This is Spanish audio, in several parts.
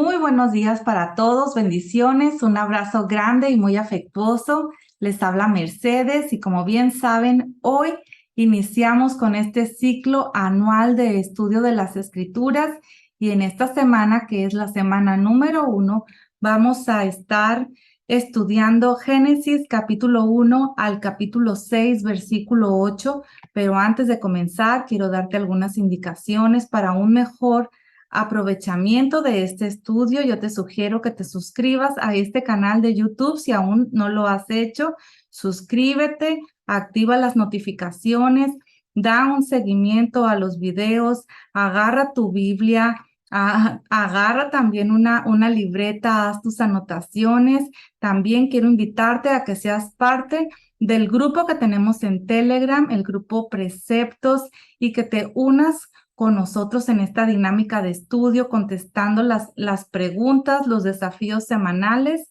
Muy buenos días para todos, bendiciones, un abrazo grande y muy afectuoso. Les habla Mercedes y como bien saben, hoy iniciamos con este ciclo anual de estudio de las Escrituras y en esta semana, que es la semana número 1, vamos a estar estudiando Génesis capítulo 1 al capítulo 6, versículo 8, pero antes de comenzar quiero darte algunas indicaciones para un mejor aprovechamiento de este estudio. Yo te sugiero que te suscribas a este canal de YouTube si aún no lo has hecho. Suscríbete, activa las notificaciones, da un seguimiento a los videos, agarra tu Biblia, agarra también una libreta, haz tus anotaciones. También quiero invitarte a que seas parte del grupo que tenemos en Telegram, el grupo Preceptos, y que te unas con nosotros en esta dinámica de estudio, contestando las preguntas, los desafíos semanales.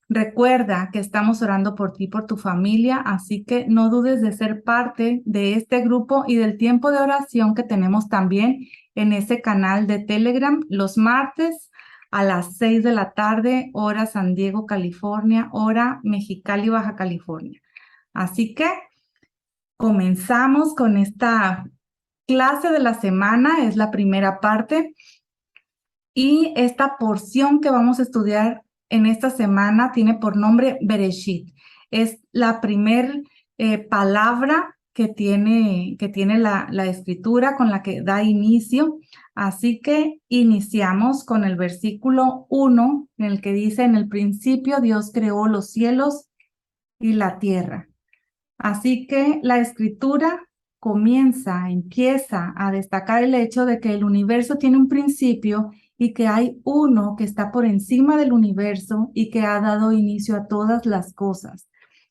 Recuerda que estamos orando por ti, por tu familia, así que no dudes de ser parte de este grupo y del tiempo de oración que tenemos también en ese canal de Telegram los martes a las 6 de la tarde, hora San Diego, California, hora Mexicali, Baja California. Así que comenzamos con esta clase de la semana, es la primera parte, y esta porción que vamos a estudiar en esta semana tiene por nombre Bereshit. Es la primer palabra que tiene la escritura con la que da inicio. Así que iniciamos con el versículo 1, en el que dice: en el principio Dios creó los cielos y la tierra. Así que la escritura empieza a destacar el hecho de que el universo tiene un principio y que hay uno que está por encima del universo y que ha dado inicio a todas las cosas.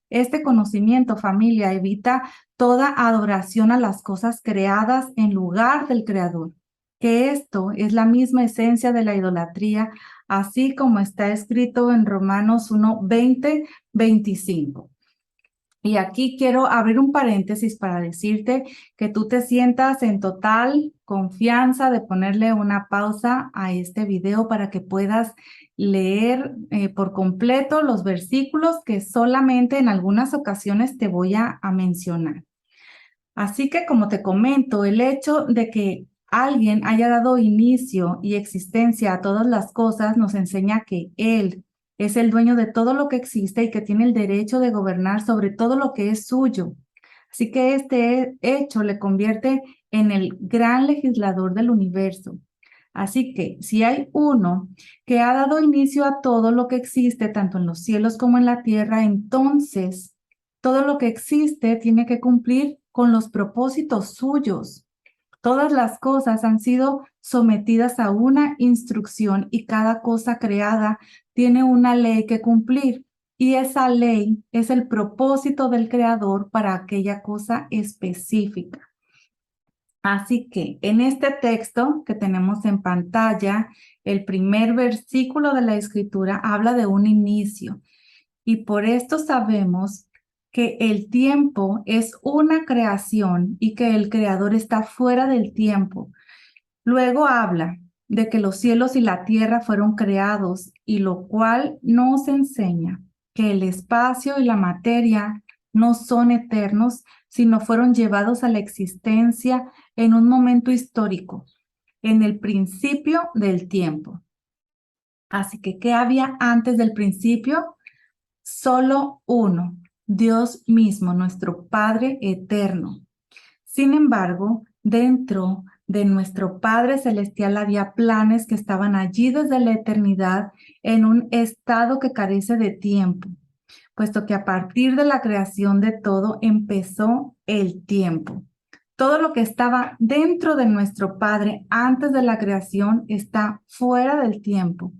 Este conocimiento, familia, evita toda adoración a las cosas creadas en lugar del Creador, que esto es la misma esencia de la idolatría, así como está escrito en Romanos 1, 20, 25. Y aquí quiero abrir un paréntesis para decirte que tú te sientas en total confianza de ponerle una pausa a este video para que puedas leer por completo los versículos que solamente en algunas ocasiones te voy a mencionar. Así que, como te comento, el hecho de que alguien haya dado inicio y existencia a todas las cosas nos enseña que Él es el dueño de todo lo que existe y que tiene el derecho de gobernar sobre todo lo que es suyo. Así que este hecho le convierte en el gran legislador del universo. Así que si hay uno que ha dado inicio a todo lo que existe, tanto en los cielos como en la tierra, entonces todo lo que existe tiene que cumplir con los propósitos suyos. Todas las cosas han sido sometidas a una instrucción y cada cosa creada tiene una ley que cumplir. Y esa ley es el propósito del Creador para aquella cosa específica. Así que en este texto que tenemos en pantalla, el primer versículo de la Escritura habla de un inicio. Y por esto sabemos que el tiempo es una creación y que el Creador está fuera del tiempo. Luego habla de que los cielos y la tierra fueron creados, y lo cual nos enseña que el espacio y la materia no son eternos, sino fueron llevados a la existencia en un momento histórico, en el principio del tiempo. Así que, ¿qué había antes del principio? Solo uno, Dios mismo, nuestro Padre eterno. Sin embargo, dentro de nuestro Padre Celestial había planes que estaban allí desde la eternidad en un estado que carece de tiempo, puesto que a partir de la creación de todo empezó el tiempo. Todo lo que estaba dentro de nuestro Padre antes de la creación está fuera del tiempo,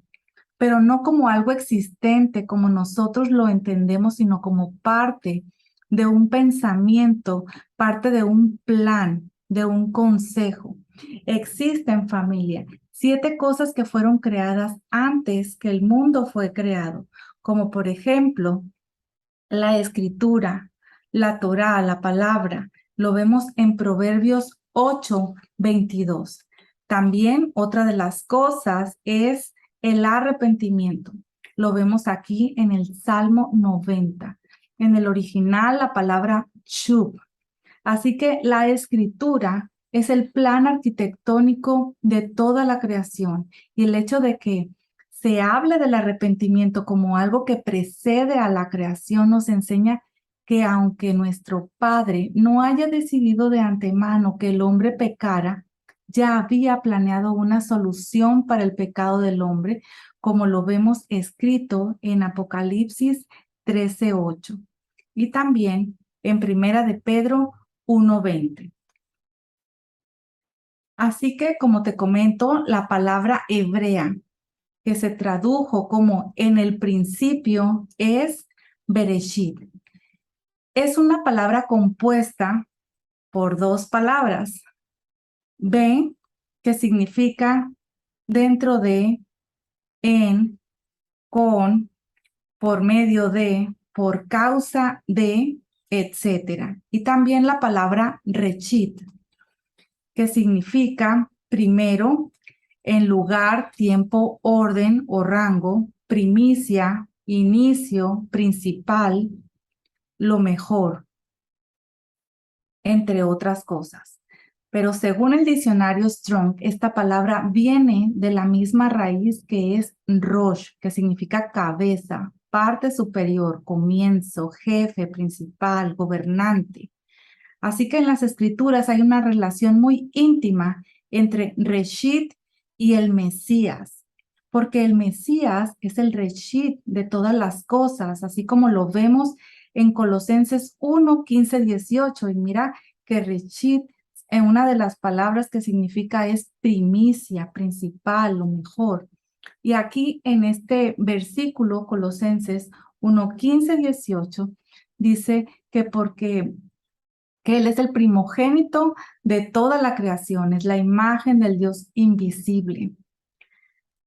pero no como algo existente como nosotros lo entendemos, sino como parte de un pensamiento, parte de un plan, de un consejo. Existen, familia, 7 cosas que fueron creadas antes que el mundo fue creado, como por ejemplo la escritura, la Torá, la palabra. Lo vemos en Proverbios 8, 22. También otra de las cosas es el arrepentimiento. Lo vemos aquí en el Salmo 90. En el original, la palabra shub. Así que la escritura es el plan arquitectónico de toda la creación, y el hecho de que se hable del arrepentimiento como algo que precede a la creación nos enseña que aunque nuestro Padre no haya decidido de antemano que el hombre pecara, ya había planeado una solución para el pecado del hombre, como lo vemos escrito en Apocalipsis 13:8 y también en Primera de Pedro 1:20. Así que, como te comento, la palabra hebrea que se tradujo como en el principio es Bereshit. Es una palabra compuesta por dos palabras. Be, que significa dentro de, en, con, por medio de, por causa de, etc. Y también la palabra rechit, que significa primero, en lugar, tiempo, orden o rango, primicia, inicio, principal, lo mejor, entre otras cosas. Pero según el diccionario Strong, esta palabra viene de la misma raíz que es rosh, que significa cabeza, parte superior, comienzo, jefe, principal, gobernante. Así que en las escrituras hay una relación muy íntima entre Reshit y el Mesías, porque el Mesías es el Reshit de todas las cosas, así como lo vemos en Colosenses 1:15-18. Y mira que Reshit, en una de las palabras que significa es primicia, principal, lo mejor. Y aquí en este versículo, Colosenses 1:15-18, dice que porque Él es el primogénito de toda la creación, es la imagen del Dios invisible.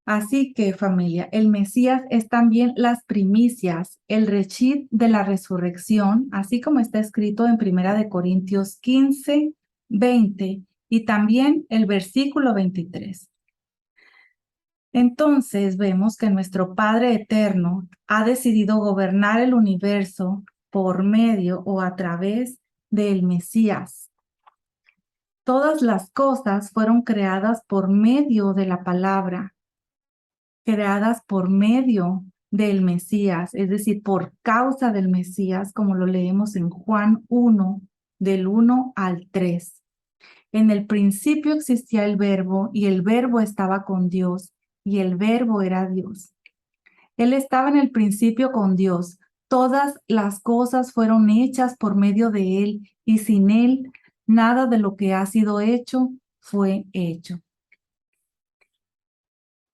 Así que, familia, el Mesías es también las primicias, el rechit de la resurrección, así como está escrito en 1 Corintios 15:20 y también el versículo 23. Entonces vemos que nuestro Padre Eterno ha decidido gobernar el universo por medio o a través del Mesías. Todas las cosas fueron creadas por medio de la palabra, creadas por medio del Mesías, es decir, por causa del Mesías, como lo leemos en Juan 1, del 1 al 3. En el principio existía el Verbo, y el Verbo estaba con Dios, y el Verbo era Dios. Él estaba en el principio con Dios. Todas las cosas fueron hechas por medio de Él, y sin Él, nada de lo que ha sido hecho fue hecho.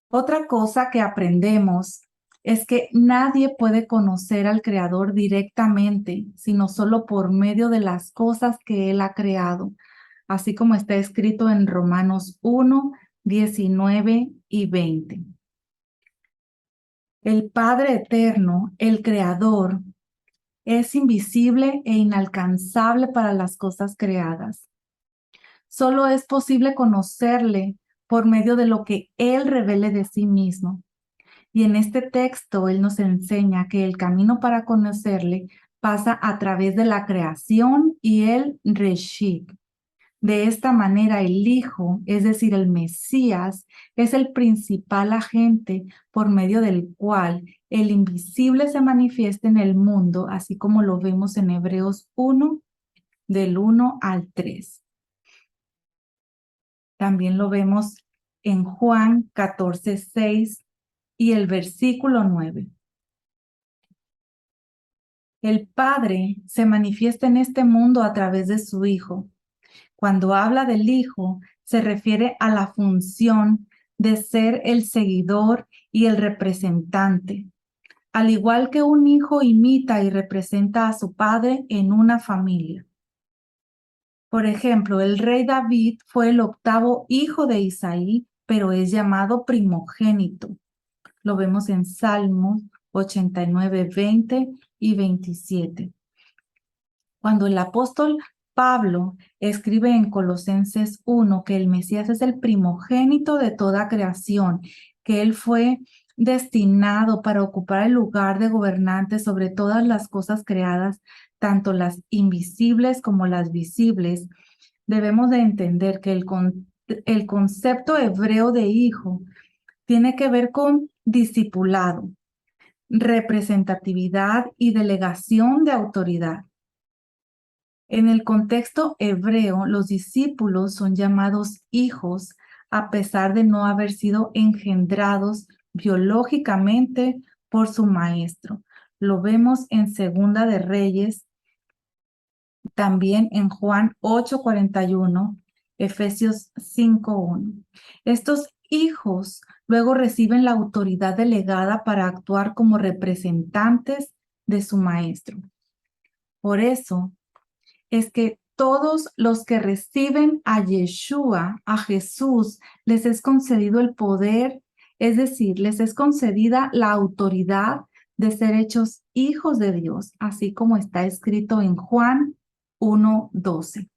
Otra cosa que aprendemos es que nadie puede conocer al Creador directamente, sino solo por medio de las cosas que Él ha creado, así como está escrito en Romanos 1:19 y 20. El Padre Eterno, el Creador, es invisible e inalcanzable para las cosas creadas. Solo es posible conocerle por medio de lo que Él revele de sí mismo. Y en este texto Él nos enseña que el camino para conocerle pasa a través de la creación y el Reshit. De esta manera el Hijo, es decir, el Mesías, es el principal agente por medio del cual el invisible se manifiesta en el mundo, así como lo vemos en Hebreos 1, del 1 al 3. También lo vemos en Juan 14:6 y el versículo 9. El Padre se manifiesta en este mundo a través de su Hijo. Cuando habla del Hijo, se refiere a la función de ser el seguidor y el representante, al igual que un hijo imita y representa a su padre en una familia. Por ejemplo, el rey David fue el octavo hijo de Isaí, pero es llamado primogénito. Lo vemos en Salmos 89:20 y 27. Cuando el apóstol Pablo escribe en Colosenses 1 que el Mesías es el primogénito de toda creación, que él fue destinado para ocupar el lugar de gobernante sobre todas las cosas creadas, tanto las invisibles como las visibles, debemos de entender que el concepto hebreo de hijo tiene que ver con discipulado, representatividad y delegación de autoridad. En el contexto hebreo, los discípulos son llamados hijos a pesar de no haber sido engendrados biológicamente por su maestro. Lo vemos en Segunda de Reyes, también en Juan 8:41, Efesios 5:1. Estos hijos luego reciben la autoridad delegada para actuar como representantes de su maestro. Por eso es que todos los que reciben a Yeshua, a Jesús, les es concedido el poder, es decir, les es concedida la autoridad de ser hechos hijos de Dios, así como está escrito en Juan 1:12.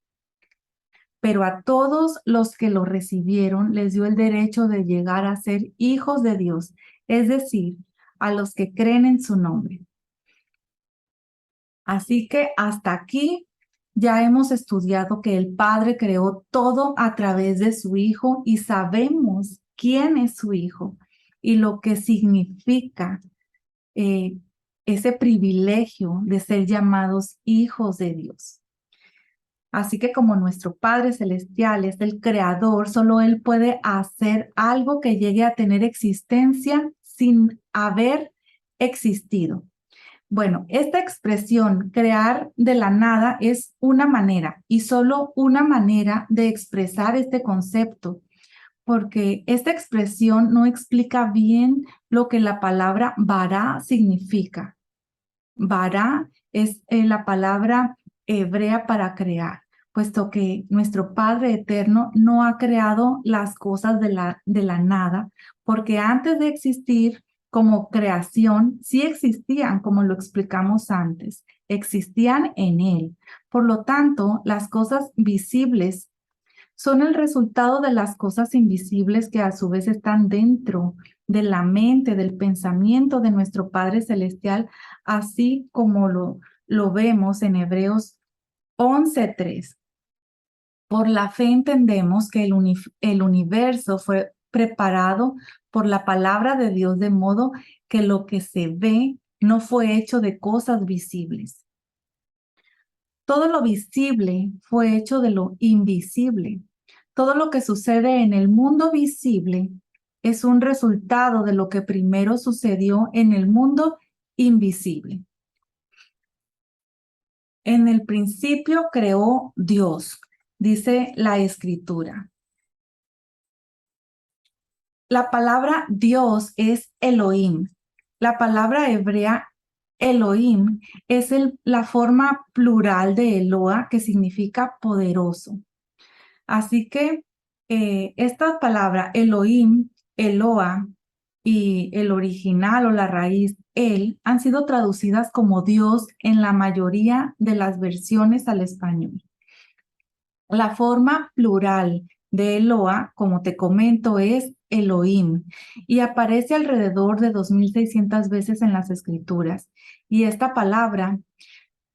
Pero a todos los que lo recibieron les dio el derecho de llegar a ser hijos de Dios, es decir, a los que creen en su nombre. Así que hasta aquí ya hemos estudiado que el Padre creó todo a través de su Hijo y sabemos quién es su Hijo y lo que significa ese privilegio de ser llamados hijos de Dios. Así que como nuestro Padre Celestial es el Creador, solo Él puede hacer algo que llegue a tener existencia sin haber existido. Bueno, esta expresión, crear de la nada, es una manera y solo una manera de expresar este concepto, porque esta expresión no explica bien lo que la palabra bara significa. Bara es la palabra hebrea para crear, puesto que nuestro Padre Eterno no ha creado las cosas de la nada, porque antes de existir como creación, sí existían, como lo explicamos antes, existían en Él. Por lo tanto, las cosas visibles son el resultado de las cosas invisibles que a su vez están dentro de la mente, del pensamiento de nuestro Padre Celestial, así como lo vemos en Hebreos 11:3. Por la fe entendemos que el universo fue preparado por la palabra de Dios, de modo que lo que se ve no fue hecho de cosas visibles. Todo lo visible fue hecho de lo invisible. Todo lo que sucede en el mundo visible es un resultado de lo que primero sucedió en el mundo invisible. En el principio creó Dios, dice la Escritura. La palabra Dios es Elohim. La palabra hebrea Elohim es la forma plural de Eloa, que significa poderoso. Así que esta palabra Elohim, Eloa y el original o la raíz El han sido traducidas como Dios en la mayoría de las versiones al español. La forma plural de Eloa, como te comento, es Elohim y aparece alrededor de 2,600 veces en las escrituras. Y esta palabra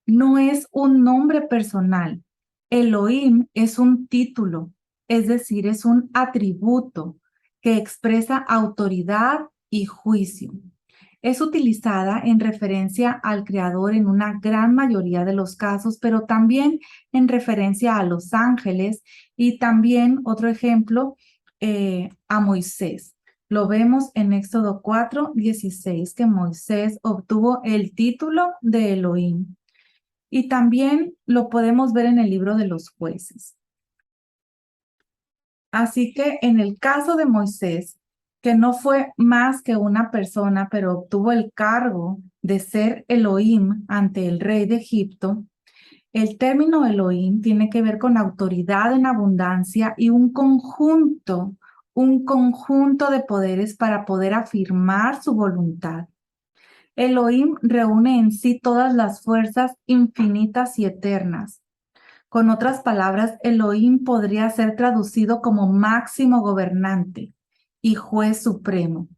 no es un nombre personal. Elohim es un título, es decir, es un atributo que expresa autoridad y juicio. Es utilizada en referencia al Creador en una gran mayoría de los casos, pero también en referencia a los ángeles y también, otro ejemplo, a Moisés. Lo vemos en Éxodo 4:16, que Moisés obtuvo el título de Elohim. Y también lo podemos ver en el libro de los jueces. Así que en el caso de Moisés, que no fue más que una persona, pero obtuvo el cargo de ser Elohim ante el rey de Egipto, el término Elohim tiene que ver con autoridad en abundancia y un conjunto de poderes para poder afirmar su voluntad. Elohim reúne en sí todas las fuerzas infinitas y eternas. Con otras palabras, Elohim podría ser traducido como máximo gobernante. y juez supremo.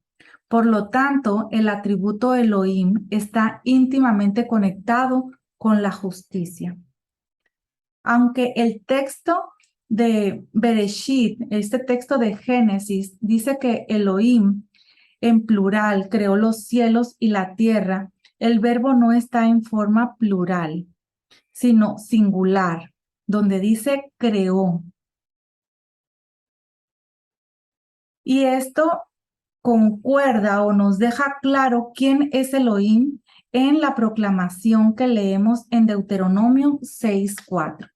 Por lo tanto, el atributo Elohim está íntimamente conectado con la justicia. Aunque el texto de Bereshit, este texto de Génesis, dice que Elohim en plural creó los cielos y la tierra, el verbo no está en forma plural, sino singular, donde dice creó. Y esto concuerda o nos deja claro quién es Elohim en la proclamación que leemos en Deuteronomio 6:4.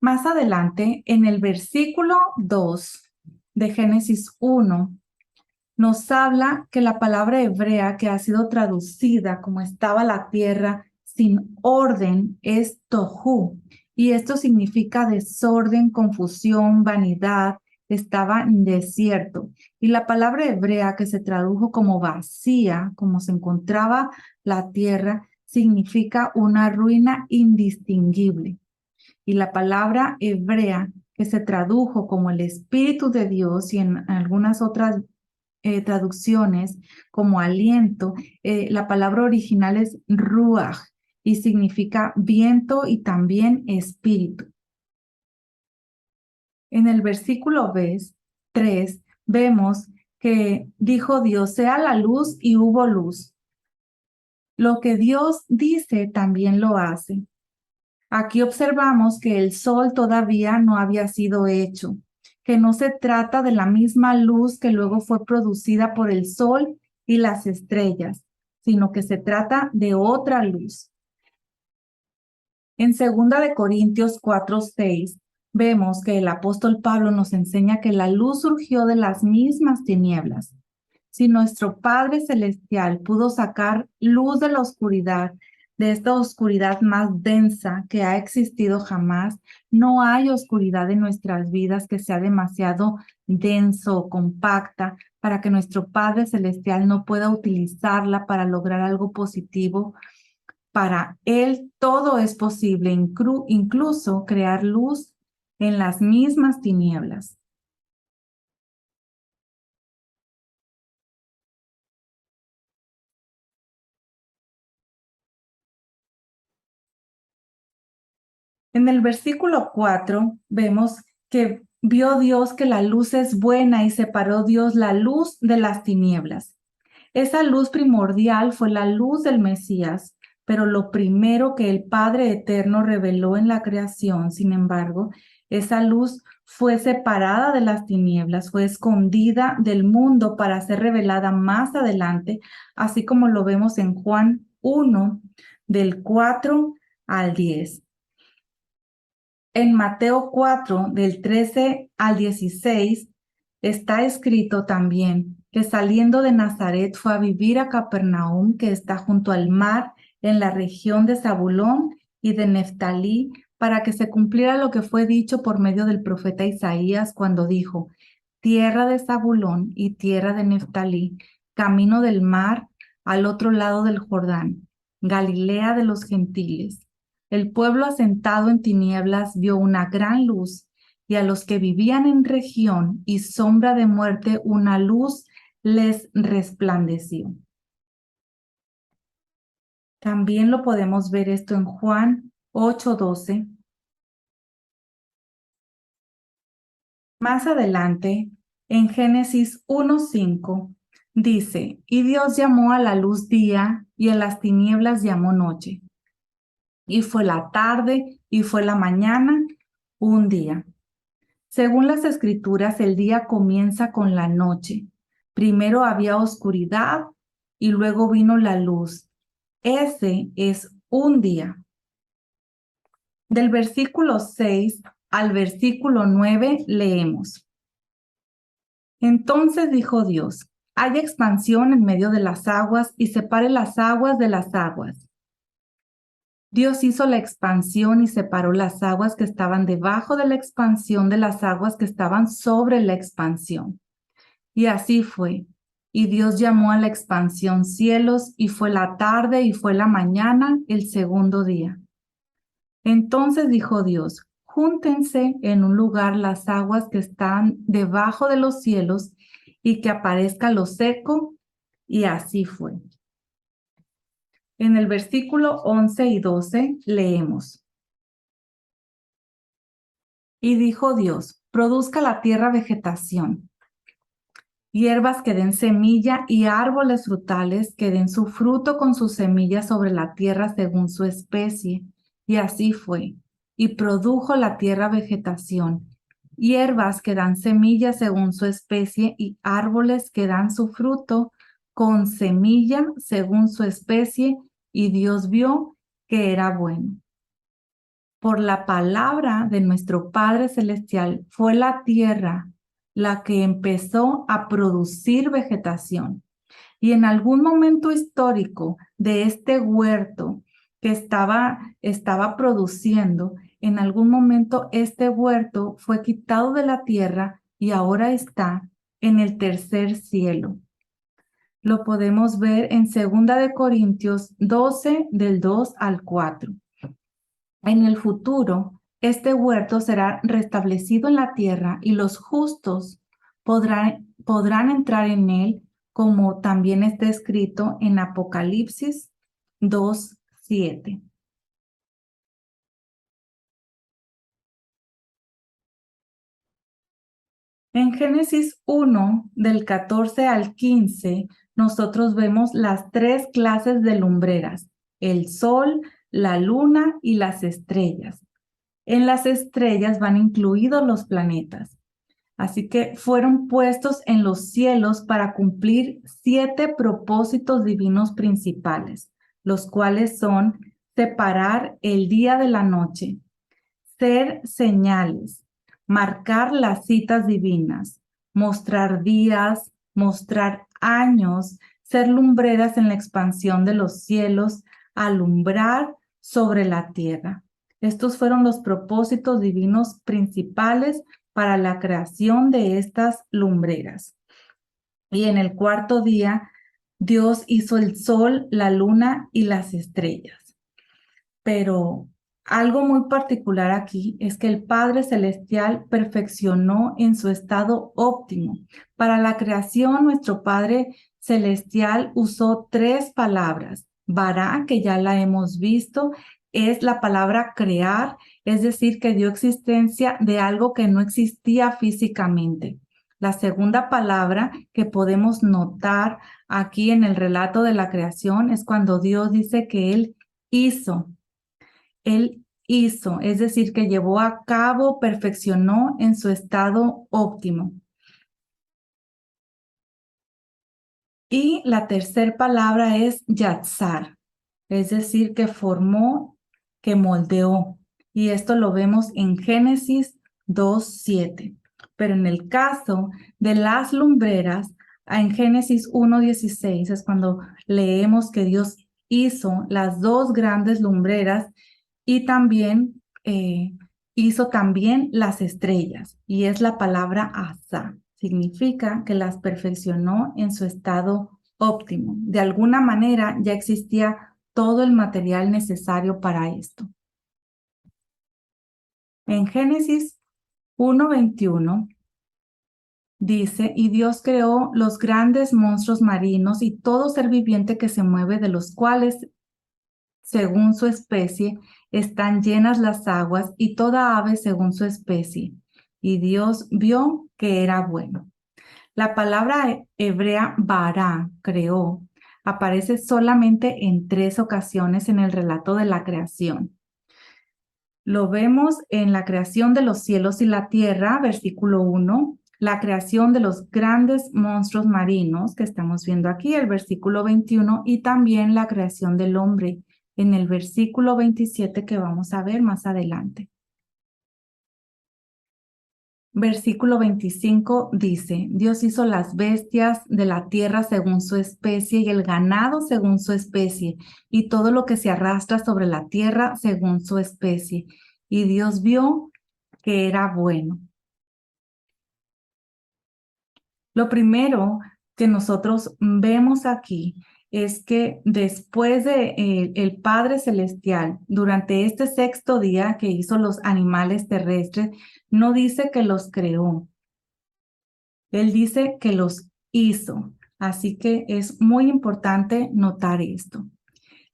Más adelante, en el versículo 2 de Génesis 1, nos habla que la palabra hebrea que ha sido traducida como estaba la tierra sin orden es tohu, y esto significa desorden, confusión, vanidad, estaba en desierto. Y la palabra hebrea que se tradujo como vacía, como se encontraba la tierra, significa una ruina indistinguible. Y la palabra hebrea que se tradujo como el Espíritu de Dios y en algunas otras traducciones como aliento, la palabra original es ruach y significa viento y también espíritu. En el versículo 3 vemos que dijo Dios, sea la luz y hubo luz. Lo que Dios dice también lo hace. Aquí observamos que el sol todavía no había sido hecho, que no se trata de la misma luz que luego fue producida por el sol y las estrellas, sino que se trata de otra luz. En 2 de Corintios 4:6 vemos que el apóstol Pablo nos enseña que la luz surgió de las mismas tinieblas. Si nuestro Padre Celestial pudo sacar luz de la oscuridad, de esta oscuridad más densa que ha existido jamás, no hay oscuridad en nuestras vidas que sea demasiado denso o compacta para que nuestro Padre Celestial no pueda utilizarla para lograr algo positivo. Para Él todo es posible, incluso crear luz en las mismas tinieblas. En el versículo 4 vemos que vio Dios que la luz es buena y separó Dios la luz de las tinieblas. Esa luz primordial fue la luz del Mesías, pero lo primero que el Padre Eterno reveló en la creación, sin embargo, esa luz fue separada de las tinieblas, fue escondida del mundo para ser revelada más adelante, así como lo vemos en Juan 1, del 4 al 10. En Mateo 4, del 13 al 16, está escrito también que saliendo de Nazaret fue a vivir a Capernaum, que está junto al mar, en la región de Zabulón y de Neftalí, para que se cumpliera lo que fue dicho por medio del profeta Isaías cuando dijo, tierra de Zabulón y tierra de Neftalí, camino del mar al otro lado del Jordán, Galilea de los gentiles. El pueblo asentado en tinieblas vio una gran luz, y a los que vivían en región y sombra de muerte una luz les resplandeció. También lo podemos ver esto en Juan 8:12. Más adelante, en Génesis 1:5, dice, y Dios llamó a la luz día y a las tinieblas llamó noche. Y fue la tarde y fue la mañana, un día. Según las escrituras, el día comienza con la noche. Primero había oscuridad y luego vino la luz. Ese es un día. Del versículo 6 al versículo 9 leemos. Entonces dijo Dios, haya expansión en medio de las aguas y separe las aguas de las aguas. Dios hizo la expansión y separó las aguas que estaban debajo de la expansión de las aguas que estaban sobre la expansión. Y así fue. Y Dios llamó a la expansión cielos, y fue la tarde y fue la mañana, el segundo día. Entonces dijo Dios, júntense en un lugar las aguas que están debajo de los cielos y que aparezca lo seco, y así fue. En el versículo 11 y 12 leemos: Y dijo Dios, produzca la tierra vegetación, hierbas que den semilla y árboles frutales que den su fruto con sus semillas sobre la tierra según su especie. Y así fue. Y produjo la tierra vegetación, hierbas que dan semilla según su especie y árboles que dan su fruto con semilla según su especie. Y Dios vio que era bueno. Por la palabra de nuestro Padre Celestial fue la tierra la que empezó a producir vegetación. Y en algún momento histórico de este huerto que estaba produciendo, en algún momento este huerto fue quitado de la tierra y ahora está en el tercer cielo. Lo podemos ver en 2 Corintios 12, del 2 al 4. En el futuro, este huerto será restablecido en la tierra y los justos podrán entrar en él, como también está escrito en Apocalipsis 2:7. En Génesis 1, del 14 al 15, nosotros vemos las 3 clases de lumbreras: el sol, la luna y las estrellas. En las estrellas van incluidos los planetas. Así que fueron puestos en los cielos para cumplir 7 propósitos divinos principales, los cuales son separar el día de la noche, ser señales, marcar las citas divinas, mostrar días, mostrar años, ser lumbreras en la expansión de los cielos, alumbrar sobre la tierra. Estos fueron los propósitos divinos principales para la creación de estas lumbreras. Y en el cuarto día, Dios hizo el sol, la luna y las estrellas. Pero algo muy particular aquí es que el Padre Celestial perfeccionó en su estado óptimo. Para la creación, nuestro Padre Celestial usó 3 palabras. Bará, que ya la hemos visto, es la palabra crear, es decir, que dio existencia de algo que no existía físicamente. La segunda palabra que podemos notar aquí en el relato de la creación es cuando Dios dice que Él hizo. Él hizo, es decir, que llevó a cabo, perfeccionó en su estado óptimo. Y la tercera palabra es yatzar, es decir, que formó, que moldeó. Y esto lo vemos en Génesis 2:7. Pero en el caso de las lumbreras, en Génesis 1:16 es cuando leemos que Dios hizo las 2 grandes lumbreras y también hizo también las estrellas. Y es la palabra asa. Significa que las perfeccionó en su estado óptimo. De alguna manera ya existía todo el material necesario para esto. En Génesis 1:21 dice: y Dios creó los grandes monstruos marinos y todo ser viviente que se mueve, de los cuales, según su especie, están llenas las aguas, y toda ave según su especie. Y Dios vio que era bueno. La palabra hebrea bara, creó, aparece solamente en 3 ocasiones en el relato de la creación. Lo vemos en la creación de los cielos y la tierra, versículo 1, la creación de los grandes monstruos marinos que estamos viendo aquí, el versículo 21, y también la creación del hombre en el versículo 27 que vamos a ver más adelante. Versículo 25 dice: Dios hizo las bestias de la tierra según su especie y el ganado según su especie y todo lo que se arrastra sobre la tierra según su especie. Y Dios vio que era bueno. Lo primero que nosotros vemos aquí es que después de el Padre Celestial, durante este sexto día que hizo los animales terrestres, no dice que los creó, él dice que los hizo. Así que es muy importante notar esto.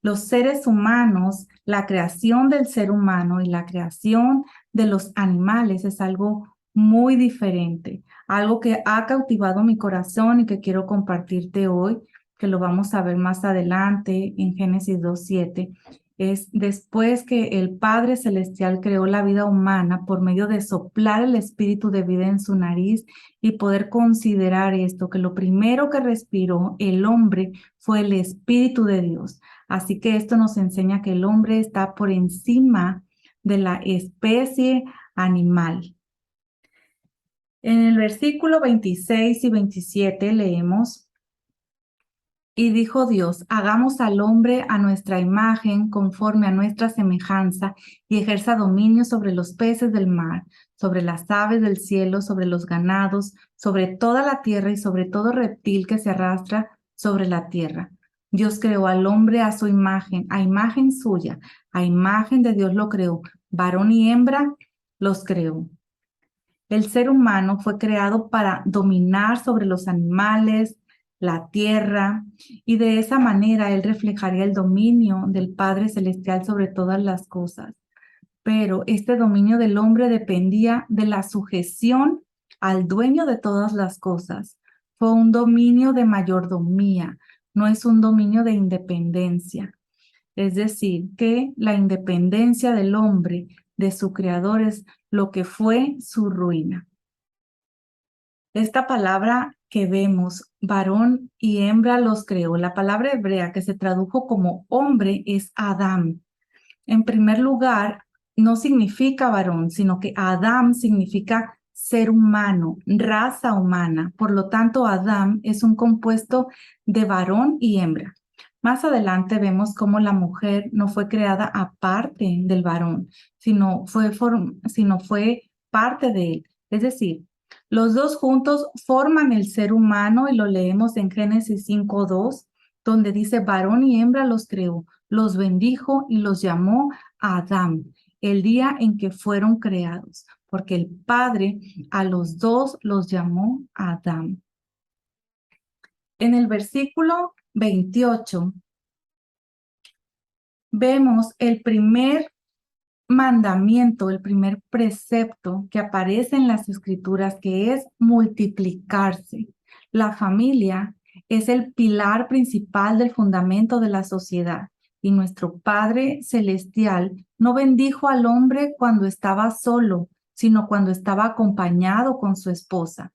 Los seres humanos, la creación del ser humano y la creación de los animales es algo muy diferente, algo que ha cautivado mi corazón y que quiero compartirte hoy, que lo vamos a ver más adelante en Génesis 2:7. Es después que el Padre Celestial creó la vida humana por medio de soplar el espíritu de vida en su nariz y poder considerar esto, que lo primero que respiró el hombre fue el Espíritu de Dios. Así que esto nos enseña que el hombre está por encima de la especie animal. En el versículo 26 y 27 leemos: y dijo Dios, hagamos al hombre a nuestra imagen, conforme a nuestra semejanza, y ejerza dominio sobre los peces del mar, sobre las aves del cielo, sobre los ganados, sobre toda la tierra y sobre todo reptil que se arrastra sobre la tierra. Dios creó al hombre a su imagen, a imagen suya, a imagen de Dios lo creó, varón y hembra los creó. El ser humano fue creado para dominar sobre los animales, la tierra, y de esa manera él reflejaría el dominio del Padre Celestial sobre todas las cosas. Pero este dominio del hombre dependía de la sujeción al dueño de todas las cosas. Fue un dominio de mayordomía, no es un dominio de independencia. Es decir, que la independencia del hombre de su creador es lo que fue su ruina. Esta palabra que vemos, varón y hembra los creó, la palabra hebrea que se tradujo como hombre es Adam. En primer lugar, no significa varón, sino que Adam significa ser humano, raza humana. Por lo tanto, Adam es un compuesto de varón y hembra. Más adelante vemos cómo la mujer no fue creada aparte del varón, sino fue parte de él. Es decir, los dos juntos forman el ser humano y lo leemos en Génesis 5:2, donde dice, varón y hembra los creó, los bendijo y los llamó Adán, el día en que fueron creados, porque el Padre a los dos los llamó Adán. En el versículo 28 vemos el primer mandamiento, el primer precepto que aparece en las Escrituras, que es multiplicarse. La familia es el pilar principal del fundamento de la sociedad, y nuestro Padre Celestial no bendijo al hombre cuando estaba solo, sino cuando estaba acompañado con su esposa.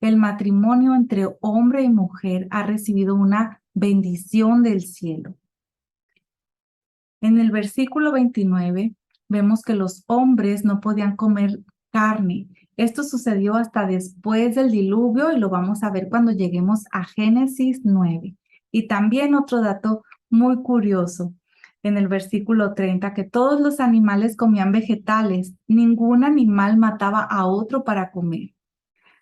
El matrimonio entre hombre y mujer ha recibido una bendición del cielo. En el versículo 29 vemos que los hombres no podían comer carne. Esto sucedió hasta después del diluvio y lo vamos a ver cuando lleguemos a Génesis 9. Y también otro dato muy curioso en el versículo 30, que todos los animales comían vegetales, ningún animal mataba a otro para comer.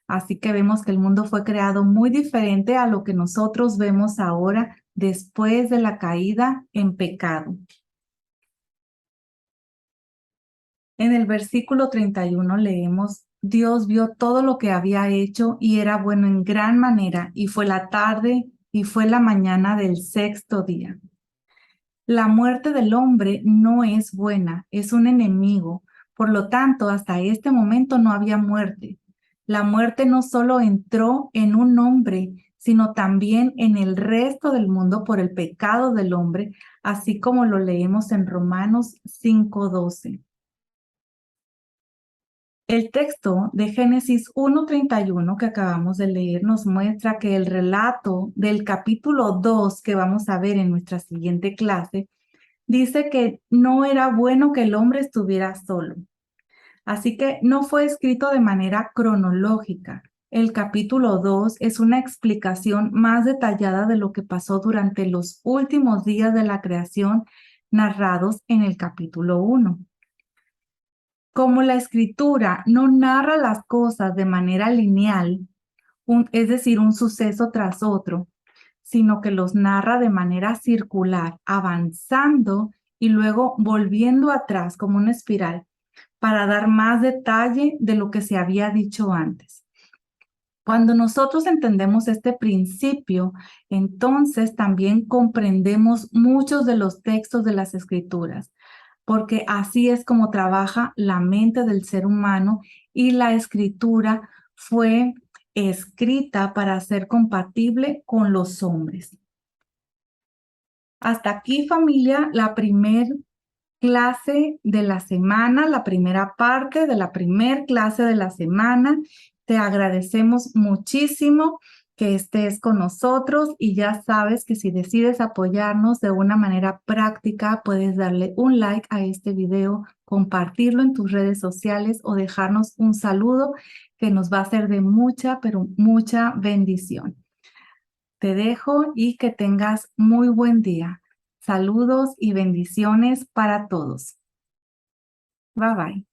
Así que vemos que el mundo fue creado muy diferente a lo que nosotros vemos ahora después de la caída en pecado. En el versículo 31 leemos, Dios vio todo lo que había hecho y era bueno en gran manera, y fue la tarde y fue la mañana del sexto día. La muerte del hombre no es buena, es un enemigo. Por lo tanto, hasta este momento no había muerte. La muerte no solo entró en un hombre, sino también en el resto del mundo por el pecado del hombre, así como lo leemos en Romanos 5:12. El texto de Génesis 1:31 que acabamos de leer nos muestra que el relato del capítulo 2 que vamos a ver en nuestra siguiente clase dice que no era bueno que el hombre estuviera solo. Así que no fue escrito de manera cronológica. El capítulo 2 es una explicación más detallada de lo que pasó durante los últimos días de la creación narrados en el capítulo 1. Como la escritura no narra las cosas de manera lineal, es decir, un suceso tras otro, sino que los narra de manera circular, avanzando y luego volviendo atrás como una espiral para dar más detalle de lo que se había dicho antes. Cuando nosotros entendemos este principio, entonces también comprendemos muchos de los textos de las Escrituras, porque así es como trabaja la mente del ser humano y la Escritura fue escrita para ser compatible con los hombres. Hasta aquí, familia, la primer clase de la semana, la primera parte de la primer clase de la semana. Te agradecemos muchísimo que estés con nosotros y ya sabes que si decides apoyarnos de una manera práctica, puedes darle un like a este video, compartirlo en tus redes sociales o dejarnos un saludo que nos va a ser de mucha, pero mucha bendición. Te dejo y que tengas muy buen día. Saludos y bendiciones para todos. Bye bye.